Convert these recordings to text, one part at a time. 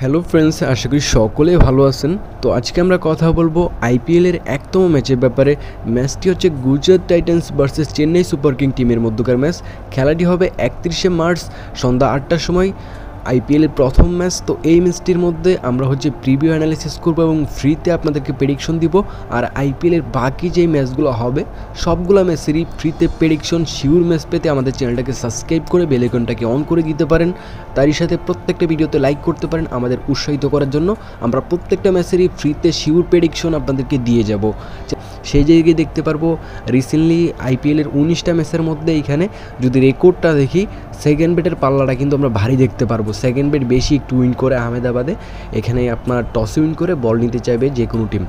Hello friends, আশা করি সকলেই ভালো আছেন। তো আজকে আমরা কথা বলবো আইপিএলের ১তম ম্যাচের ব্যাপারে। ম্যাচটি হচ্ছে Gujarat Titans versus Chennai super king টিমের মধ্যকার ম্যাচ। খেলাটি হবে ৩১শে মার্চ সন্ধ্যা ৮টার সময়। আইপিএলের প্রথম ম্যাচ। তো এই ম্যাচটির মধ্যে আমরা হচ্ছে প্রিভিউ অ্যানালিসিস করবো এবং ফ্রিতে আপনাদেরকে প্রেডিকশন দিব। আর আইপিএলের বাকি যেই ম্যাচগুলো হবে সবগুলো ম্যাচেরই ফ্রিতে প্রেডিকশন শিওর ম্যাচ পেতে আমাদের চ্যানেলটাকে সাবস্ক্রাইব করে বেল আইকনটাকে অন করে দিতে পারেন। তারই সাথে প্রত্যেকটা ভিডিওতে লাইক করতে পারেন আমাদের উৎসাহিত করার জন্য। আমরা প্রত্যেকটা ম্যাচেরই ফ্রিতে শিওর প্রেডিকশন আপনাদেরকে দিয়ে যাব। সেই জায়গায় দেখতে পারবো রিসেন্টলি আইপিএলের ১৯টা ম্যাচের মধ্যে এখানে যদি রেকর্ডটা দেখি, সেকেন্ড বেটের পাল্লাটা কিন্তু আমরা ভারী দেখতে পারবো। সেকেন্ড বেট বেশি একটু উইন করে আহমেদাবাদে। এখানে আপনার টসে উইন করে বল নিতে চাইবে যে কোনো টিম।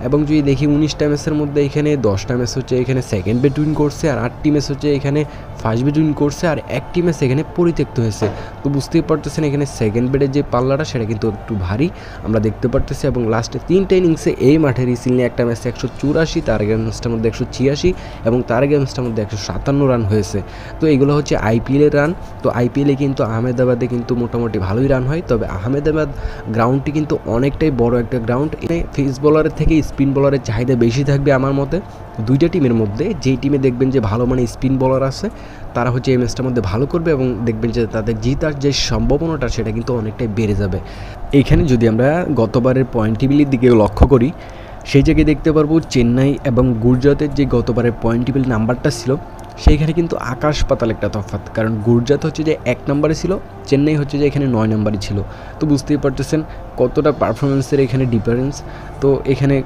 এবং যদি দেখি ১৯টা ম্যাচের মধ্যে এখানে 10টা ম্যাচ হচ্ছে এখানে সেকেন্ড বেট উইন করছে, আর 8টি ম্যাচ হচ্ছে এখানে ফার্স্ট বেট উইন করছে, আর একটি ম্যাচ এখানে পরিত্যক্ত হয়েছে। তো বুঝতেই পারতেছেন এখানে সেকেন্ড বেটের যে পাল্লাটা সেটা কিন্তু একটু ভারী আমরা দেখতে পারতেছি। এবং লাস্টে 3টা ইনিংসে এই মাঠে রিসেন্টলি একটা ম্যাচে 184, তার আগের ম্যাচটার মধ্যে 186 এবং তার আগের ম্যাচটার মধ্যে 157 রান হয়েছে। তো এগুলো হচ্ছে আইপিএলের রান। তো আইপিএলে কিন্তু আহমেদাবাদে কিন্তু মোটামুটি ভালোই রান হয়, তবে আহমেদাবাদ গ্রাউন্ডটি কিন্তু অনেকটাই বড় একটা গ্রাউন্ড। এখানে ফেস বোলারের থেকে স্পিন বোলারের চাহিদা বেশি থাকবে আমার মতে। দুইটা টিমের মধ্যে যেই টিমে দেখবেন যে ভালো মানে স্পিন বোলার আছে তারা হচ্ছে এই ম্যাচটার মধ্যে ভালো করবে এবং দেখবেন যে তাদের জিতার যে সম্ভাবনাটা সেটা কিন্তু অনেকটাই বেড়ে যাবে। এইখানে যদি আমরা গতবারের পয়েন্ট টেবিলের দিকে লক্ষ্য করি, সেই জায়গায় দেখতে পারবো চেন্নাই এবং গুজরাটের যে গতবারের পয়েন্ট টেবিল নাম্বারটা ছিল সেইখানে কিন্তু আকাশ পাতাল একটা তফাৎ। কারণ গুজরাট হচ্ছে যে 1 নম্বরে ছিল, চেন্নাই হচ্ছে যে এখানে 9 নম্বরে ছিল। তো বুঝতেই পারতেছেন কতটা পারফরমেন্সের এখানে ডিফারেন্স। তো এখানে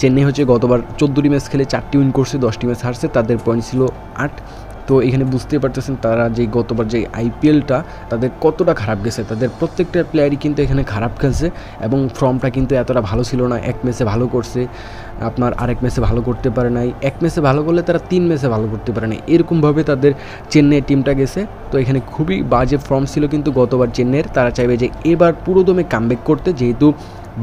চেন্নাই হচ্ছে গতবার 14টি ম্যাচ খেলে 4টি উইন করছে, 10টি ম্যাচ হারছে, তাদের পয়েন্ট ছিল 8। তো এখানে বুঝতেই পারতেছেন তারা যে গতবার যে আইপিএলটা তাদের কতটা খারাপ গেছে। তাদের প্রত্যেকটা প্লেয়ারই কিন্তু এখানে খারাপ খেলছে এবং ফর্মটা কিন্তু এতটা ভালো ছিল না। এক ম্যাচে ভালো করছে, আপনার আরেক ম্যাচে ভালো করতে পারে নাই, এক ম্যাচে ভালো করলে তারা 3 ম্যাচে ভালো করতে পারে নাই, এরকমভাবে তাদের চেন্নাই টিমটা গেছে। তো এখানে খুবই বাজে ফর্ম ছিল কিন্তু গতবার চেন্নাইয়ের। তারা চাইবে যে এবার পুরোদমে কামব্যাক করতে, যেহেতু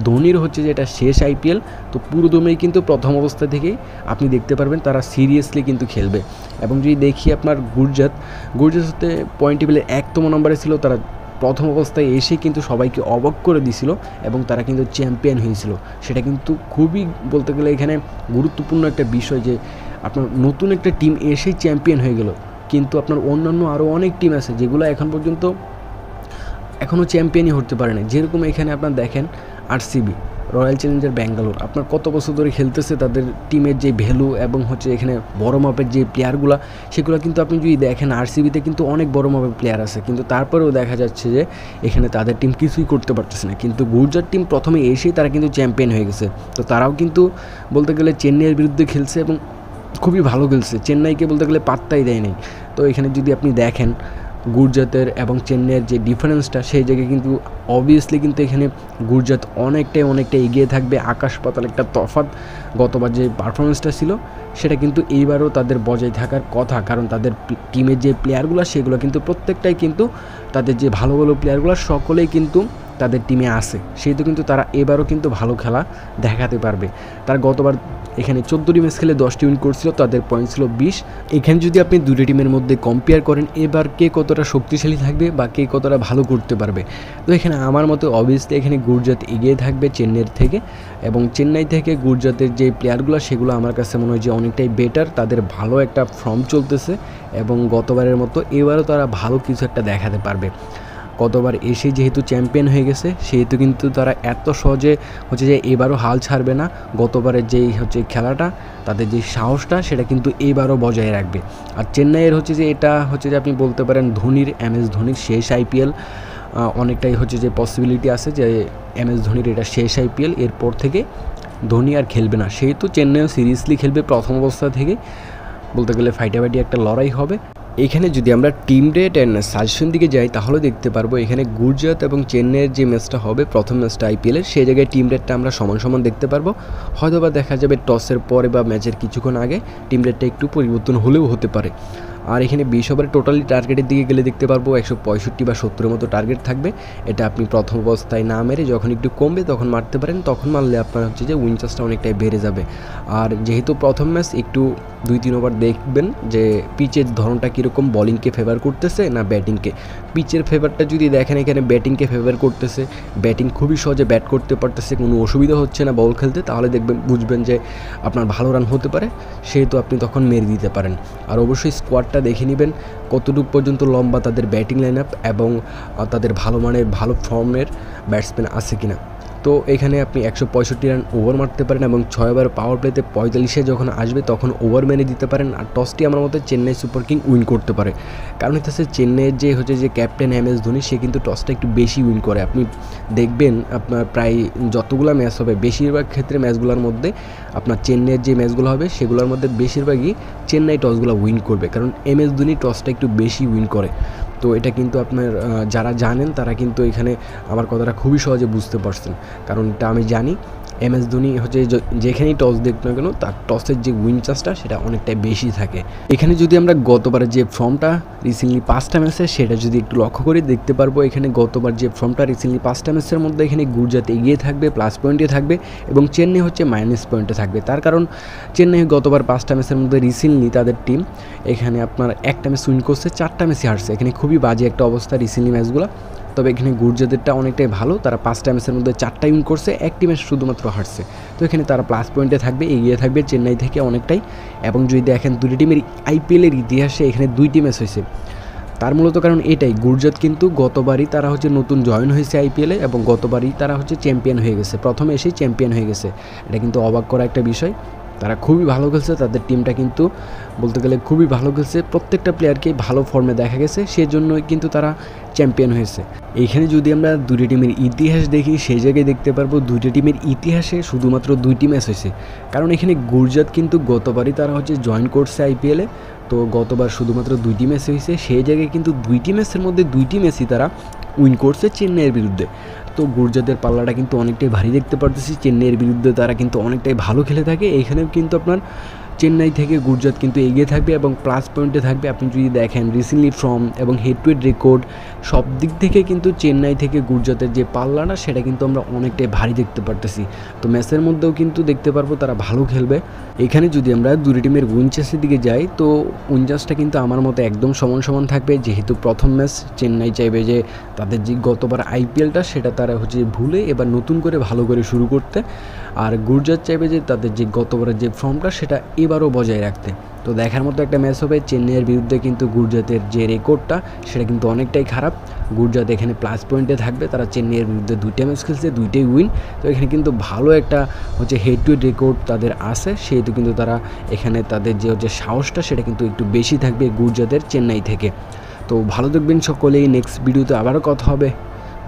ধোনির হচ্ছে যে এটা শেষ আইপিএল। তো পুরোদমেই কিন্তু প্রথম অবস্থা থেকেই আপনি দেখতে পারবেন তারা সিরিয়াসলি কিন্তু খেলবে। এবং যদি দেখি আপনার গুজরাট হতে পয়েন্ট টেবিলের 1তম নম্বরে ছিল। তারা প্রথম অবস্থায় এসে কিন্তু সবাইকে অবাক করে দিছিল এবং তারা কিন্তু চ্যাম্পিয়ন হয়েছিল। সেটা কিন্তু খুবই বলতে গেলে এখানে গুরুত্বপূর্ণ একটা বিষয় যে আপনার নতুন একটা টিম এসেই চ্যাম্পিয়ন হয়ে গেল। কিন্তু আপনার অন্যান্য আরও অনেক টিম আছে যেগুলো এখন পর্যন্ত এখনও চ্যাম্পিয়নই হতে পারে না। যেরকম এখানে আপনার দেখেন আরসিবি, রয়্যাল চ্যালেঞ্জার ব্যাঙ্গালোর, আপনার কত বছর ধরে খেলতেছে, তাদের টিমের যে ভ্যালু এবং হচ্ছে এখানে বড় মাপের যে প্লেয়ারগুলো সেগুলো কিন্তু আপনি যদি দেখেন আরসিবিতে কিন্তু অনেক বড় মাপের প্লেয়ার আছে, কিন্তু তারপরেও দেখা যাচ্ছে যে এখানে তাদের টিম কিছুই করতে পারতেছে না। কিন্তু গুজরাট টিম প্রথমে এসেই তারা কিন্তু চ্যাম্পিয়ন হয়ে গেছে। তো তারাও কিন্তু বলতে গেলে চেন্নাইয়ের বিরুদ্ধে খেলছে এবং খুবই ভালো খেলছে, চেন্নাইকে বলতে গেলে পাত্তাই দেয় নাই। তো এখানে যদি আপনি দেখেন গুজরাটের এবং চেন্নাইয়ের যে ডিফারেন্সটা, সেই জায়গায় কিন্তু অবভিয়াসলি কিন্তু এখানে গুজরাট অনেকটাই এগিয়ে থাকবে। আকাশ পাতাল একটা তফাৎ। গতবার যে পারফরমেন্সটা ছিল সেটা কিন্তু এইবারও তাদের বজায় থাকার কথা, কারণ তাদের টিমের যে প্লেয়ারগুলো সেগুলো কিন্তু প্রত্যেকটাই কিন্তু তাদের যে ভালো প্লেয়ারগুলো সকলেই কিন্তু তাদের টিমে আসে, সেহেতু কিন্তু তারা এবারও কিন্তু ভালো খেলা দেখাতে পারবে। তার গতবার এখানে 14টি ম্যাচ খেলে 10টি উইন করছিল, তাদের পয়েন্ট ছিল 20। এখানে যদি আপনি দুটো টিমের মধ্যে কম্পেয়ার করেন এবার কে কতটা শক্তিশালী থাকবে বা কে কতটা ভালো করতে পারবে, তো এখানে আমার মতে অবভিয়াসলি এখানে গুজরাট এগিয়ে থাকবে চেন্নাইয়ের থেকে। এবং চেন্নাই থেকে গুজরাটের যে প্লেয়ারগুলো সেগুলো আমার কাছে মনে হয় যে অনেকটাই বেটার, তাদের ভালো একটা ফর্ম চলতেছে এবং গতবারের মতো এবারও তারা ভালো কিছু একটা দেখাতে পারবে। গতবার এসে যেহেতু চ্যাম্পিয়ন হয়ে গেছে সেহেতু কিন্তু তারা এত সহজে হচ্ছে যে এবারও হাল ছাড়বে না। গতবারের যেই হচ্ছে খেলাটা, তাদের যে সাহসটা সেটা কিন্তু এবারও বজায় রাখবে। আর চেন্নাইয়ের হচ্ছে যে এটা হচ্ছে যে আপনি বলতে পারেন ধোনির, MS ধোনির শেষ আইপিএল। অনেকটাই হচ্ছে যে পসিবিলিটি আছে যে MS ধোনির এটা শেষ আইপিএল, এরপর থেকে ধোনি আর খেলবে না। সেহেতু চেন্নাইও সিরিয়াসলি খেলবে প্রথম অবস্থা থেকে, বলতে গেলে ফাইটাফাইটি একটা লড়াই হবে। এখানে যদি আমরা টিম রেট অ্যান্ড সাজেশন দিকে যাই তাহলে দেখতে পারবো এখানে গুজরাট এবং চেন্নাইয়ের যে ম্যাচটা হবে প্রথম ম্যাচটা আইপিএলের, সেই জায়গায় টিম রেটটা আমরা সমান দেখতে পারবো। হয়তো বা দেখা যাবে টসের পরে বা ম্যাচের কিছুক্ষণ আগে টিম রেটটা একটু পরিবর্তন হলেও হতে পারে। আর এখানে 20 ওভারে টোটালি টার্গেটের দিকে গেলে দেখতে পারবো 165 বা 70-এর মতো টার্গেট থাকবে। এটা আপনি প্রথম অবস্থায় না মেরে যখন একটু কমবে তখন মারতে পারেন, তখন মারলে আপনার হচ্ছে যে উইন চান্সটা অনেকটাই বেড়ে যাবে। আর যেহেতু প্রথম ম্যাচ একটু 2-3 ওভার দেখবেন যে পিচের ধরনটা কীরকম কীরকম বলিংকে ফেভার করতেছে না ব্যাটিংকে। পিচের ফেভারটা যদি দেখেন এখানে ব্যাটিংকে ফেভার করতেছে, ব্যাটিং খুবই সহজে ব্যাট করতে পারতেছে, কোনো অসুবিধা হচ্ছে না বল খেলতে, তাহলে বুঝবেন যে আপনার ভালো রান হতে পারে, সেহেতু আপনি তখন মেরে দিতে পারেন। আর অবশ্যই স্কোয়াডটা দেখে নেবেন কতটুকু পর্যন্ত লম্বা তাদের ব্যাটিং লাইন আপ এবং তাদের ভালো মানের ভালো ফর্মের ব্যাটসম্যান আছে কিনা। তো এখানে আপনি 165 রান ওভার মারতে পারেন এবং 6 ওভার পাওয়ার প্লেতে 45-এ যখন আসবে তখন ওভার মেনে দিতে পারেন। আর টসটি আমার মতে চেন্নাই সুপার কিং উইন করতে পারে, কারণ হচ্ছে চেন্নাইয়ের যে ক্যাপ্টেন MS ধোনি, সে কিন্তু টসটা একটু বেশি উইন করে। আপনি দেখবেন আপনার প্রায় যতগুলো ম্যাচ হবে বেশিরভাগ ক্ষেত্রে ম্যাচগুলোর মধ্যে আপনার চেন্নাইয়ের যে ম্যাচগুলো হবে সেগুলোর মধ্যে বেশিরভাগই চেন্নাই টসগুলো উইন করবে, কারণ MS ধোনি টসটা একটু বেশি উইন করে। তো এটা কিন্তু আপনার যারা জানেন তারা কিন্তু এখানে আমার কথাটা খুবই সহজে বুঝতে পারছেন, কারণ এটা আমি জানি MS ধোনি হচ্ছে যেখানেই টস দেখব না কেন তার টসের যে উইন চান্সটা সেটা অনেকটাই বেশি থাকে। এখানে যদি আমরা গতবারের যে ফর্মটা রিসেন্টলি 5টা ম্যাচে সেটা যদি একটু লক্ষ্য করে দেখতে পারবো, এখানে গতবার যে ফর্মটা রিসেন্টলি 5টা ম্যাচের মধ্যে এখানে গুজরাট এগিয়ে থাকবে, প্লাস পয়েন্টে থাকবে এবং চেন্নাই হচ্ছে মাইনাস পয়েন্টে থাকবে। তার কারণ চেন্নাই গতবার 5টা ম্যাচের মধ্যে রিসেন্টলি তাদের টিম এখানে আপনার একটা ম্যাচ উইন করছে, 4টা ম্যাচই হারছে। এখানে খুবই বাজে একটা অবস্থা রিসেন্টলি ম্যাচগুলো। তবে এখানে গুজরাটেরটা অনেকটাই ভালো, তারা 5টা ম্যাচের মধ্যে 4টা উইন করছে, একটি ম্যাচ শুধুমাত্র হারছে। তো এখানে তারা প্লাস পয়েন্টে থাকবে, এগিয়ে থাকবে চেন্নাই থেকে অনেকটাই। এবং যদি দেখেন দুটি টিমের IPL-এর ইতিহাসে এখানে 2টি ম্যাচ হয়েছে, তার মূলত কারণ এটাই, গুজরাট কিন্তু গতবারই তারা হচ্ছে নতুন জয়েন হয়েছে IPL-এ এবং গতবারই তারা হচ্ছে চ্যাম্পিয়ন হয়ে গেছে, প্রথমে এসেই চ্যাম্পিয়ন হয়ে গেছে। এটা কিন্তু অবাক করা একটা বিষয়। তারা খুবই ভালো খেলছে, তাদের টিমটা কিন্তু বলতে গেলে খুবই ভালো খেলছে, প্রত্যেকটা প্লেয়ারকেই ভালো ফর্মে দেখা গেছে, সেজন্যই কিন্তু তারা চ্যাম্পিয়ন হয়েছে। এইখানে যদি আমরা দুটি টিমের ইতিহাস দেখি সেই জায়গায় দেখতে পারবো দুটি টিমের ইতিহাসে শুধুমাত্র 2টি ম্যাচ হয়েছে, কারণ এখানে গুজরাট কিন্তু গতবারই তারা হচ্ছে জয়েন করছে IPL-এ, তো গতবার শুধুমাত্র 2টি ম্যাচ হয়েছে, সেই জায়গায় কিন্তু 2টি ম্যাচের মধ্যে 2টি ম্যাচই তারা উইন করছে চেন্নাইয়ের বিরুদ্ধে। তো গুজরাটের পাল্লাটা কিন্তু অনেকটাই ভারী দেখতে পারতেছি, চেন্নাইয়ের বিরুদ্ধে তারা কিন্তু অনেকটাই ভালো খেলে থাকে। এইখানেও কিন্তু আপনার চেন্নাই থেকে গুজরাট কিন্তু এগিয়ে থাকবে এবং প্লাস পয়েন্টে থাকবে। আপনি যদি দেখেন রিসেন্টলি ফর্ম এবং হেড টু হেড রেকর্ড সব দিক থেকে কিন্তু চেন্নাই থেকে গুজরাটের যে পাল্লাটা সেটা কিন্তু আমরা অনেকটাই ভারী দেখতে পারতেছি। তো ম্যাচের মধ্যেও কিন্তু দেখতে পারবো তারা ভালো খেলবে। এখানে যদি আমরা দুটি টিমের উইনচার্সের দিকে যাই, তো উইনচার্সটা কিন্তু আমার মতে একদম সমান সমান থাকবে, যেহেতু প্রথম ম্যাচ চেন্নাই চাইবে যে তাদের যে গতবার IPL-টা সেটা তারা হচ্ছে ভুলে এবার নতুন করে ভালো করে শুরু করতে, আর গুজরাট চাইবে যে তাদের যে গতবারের যে ফর্মটা সেটা এবারও বজায় রাখতে। তো দেখার মতো একটা ম্যাচ হবে। চেন্নাইয়ের বিরুদ্ধে কিন্তু গুজরাটের যে রেকর্ডটা সেটা কিন্তু অনেকটাই খারাপ। গুজরাট এখানে প্লাস পয়েন্টে থাকবে, তারা চেন্নাইয়ের বিরুদ্ধে 2টা ম্যাচ খেলছে, 2টাই উইন। তো এখানে কিন্তু ভালো একটা হচ্ছে হেড টু হেড রেকর্ড তাদের আছে, সেহেতু কিন্তু তারা এখানে তাদের যে হচ্ছে সাহসটা সেটা কিন্তু একটু বেশি থাকবে গুজরাটের চেন্নাই থেকে। তো ভালো দেখবেন সকলেই, নেক্সট ভিডিওতে আবারও কথা হবে,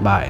বাই।